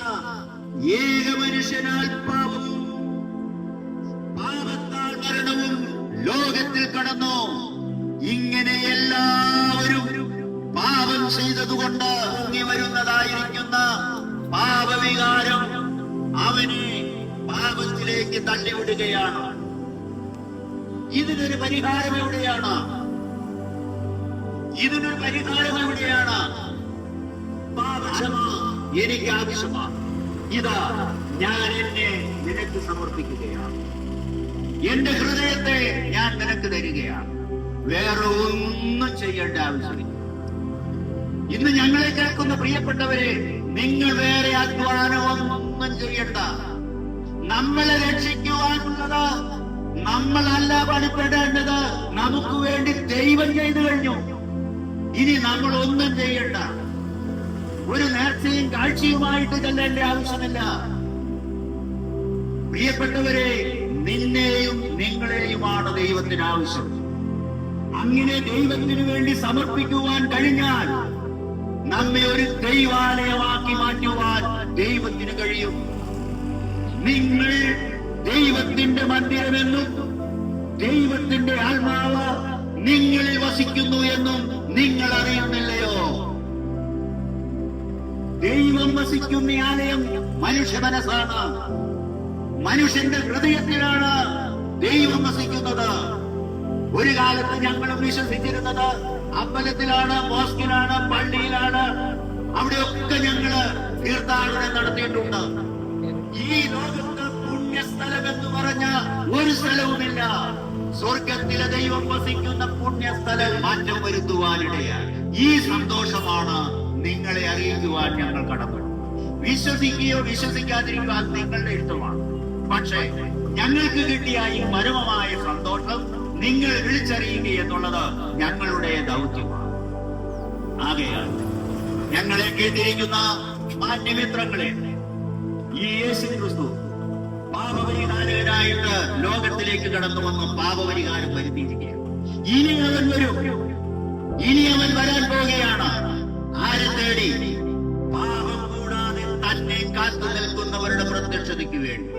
ഏക മനുഷ്യനാൽ പാപവും പാപത്താൽ മരണവും ലോകത്തിൽ കടന്നു. ഇങ്ങനെ എല്ലാവരും പാപം ചെയ്തതുകൊണ്ട് പൊങ്ങി വരുന്നതായിരിക്കുന്ന പാപവികാരം അവനെ പാപത്തിലേക്ക് തള്ളിവിടുകയാണ്. ഇതിനൊരു പരിഹാരം എവിടെയാണ്? ഇതിനൊരു പരിഹാരം എവിടെയാണ്? പാപക്ഷമ എനിക്ക് ആവശ്യമാണ്. ഇതാ ഞാൻ എന്നെ നിനക്ക് സമർപ്പിക്കുകയാണ്. എന്റെ ഹൃദയത്തെ ഞാൻ നിനക്ക് തരികയാണ്. വേറെ ഒന്നും ചെയ്യേണ്ട ആവശ്യമില്ല. ഇന്ന് ഞങ്ങളെ കേൾക്കുന്ന പ്രിയപ്പെട്ടവരെ, നിങ്ങൾ വേറെ അധ്വാനമൊന്നും ചെയ്യണ്ട. നമ്മളെ രക്ഷിക്കുവാനുള്ളത് നമ്മളല്ല പണിപ്പെടേണ്ടത്. നമുക്ക് വേണ്ടി ദൈവം ചെയ്തു കഴിഞ്ഞു. ഇനി നമ്മൾ ഒന്നും ചെയ്യണ്ട. ഒരു നേർച്ചയും കാഴ്ചയുമായിട്ട് ചെല്ലേണ്ട ആവശ്യമില്ല. പ്രിയപ്പെട്ടവരെ, നിന്നെയും നിങ്ങളെയുമാണ് ദൈവത്തിന് ആവശ്യം. അങ്ങനെ ദൈവത്തിന് വേണ്ടി സമർപ്പിക്കുവാൻ കഴിഞ്ഞാൽ നമ്മെ ഒരു ദൈവാലയമാക്കി മാറ്റുവാൻ ദൈവത്തിന് കഴിയും. നിങ്ങൾ ദൈവത്തിന്റെ മന്ദിരമെന്നും ദൈവത്തിന്റെ ആത്മാവ് നിങ്ങളിൽ വസിക്കുന്നു എന്നും നിങ്ങൾ അറിയുന്നില്ലയോ? ദൈവം വസിക്കുന്ന ആലയം മനുഷ്യ മനസ്സാണ്. മനുഷ്യന്റെ ഹൃദയത്തിലാണ് ദൈവം വസിക്കുന്നത്. ഒരു കാലത്ത് ഞങ്ങളും വിശ്വസിച്ചിരുന്നത് അമ്പലത്തിലാണ്, മോസ്കിലാണ്, പള്ളിയിലാണ്. അവിടെയൊക്കെ ഞങ്ങള് തീർത്ഥാടനം നടത്തിയിട്ടുണ്ട്. ഈ ലോകത്ത് പുണ്യസ്ഥലം എന്ന് പറഞ്ഞ ഒരു സ്ഥലവുമില്ല. സ്വർഗത്തിലെ ദൈവം വസിക്കുന്ന പുണ്യസ്ഥലം മാറ്റം വരുത്തുവാനിടയാണ്. ഈ സന്തോഷമാണ് നിങ്ങളെ അറിയിക്കുവാൻ ഞങ്ങൾ കടപ്പെട്ടു. വിശ്വസിക്കുകയോ വിശ്വസിക്കാതിരിക്കുക നിങ്ങളുടെ ഇഷ്ടമാണ്. പക്ഷേ ഞങ്ങൾക്ക് കിട്ടിയ ഈ പരമമായ സന്തോഷം നിങ്ങൾ വിളിച്ചറിയുക എന്നുള്ളത് ഞങ്ങളുടെ ദൗത്യമാണ്. ആകയാൽ ഞങ്ങളെ കേട്ടിരിക്കുന്ന മാന്യമിത്രങ്ങളെ, ഈ യേശു ക്രിസ്തു പാപപരിഹാരകനായിട്ട് ലോകത്തിലേക്ക് കടന്നു വന്നു പാപപരിഹാരം വരുത്തിയിരിക്കുകയാണ്. ഇനി അവൻ വരും. ഇനി അവൻ വരാൻ പോവുകയാണ്. ആരെ തേടി? പാപം കൂടാതെ തന്നെ കാത്തു നിൽക്കുന്നവരുടെ പ്രത്യക്ഷതയ്ക്ക് വേണ്ടി.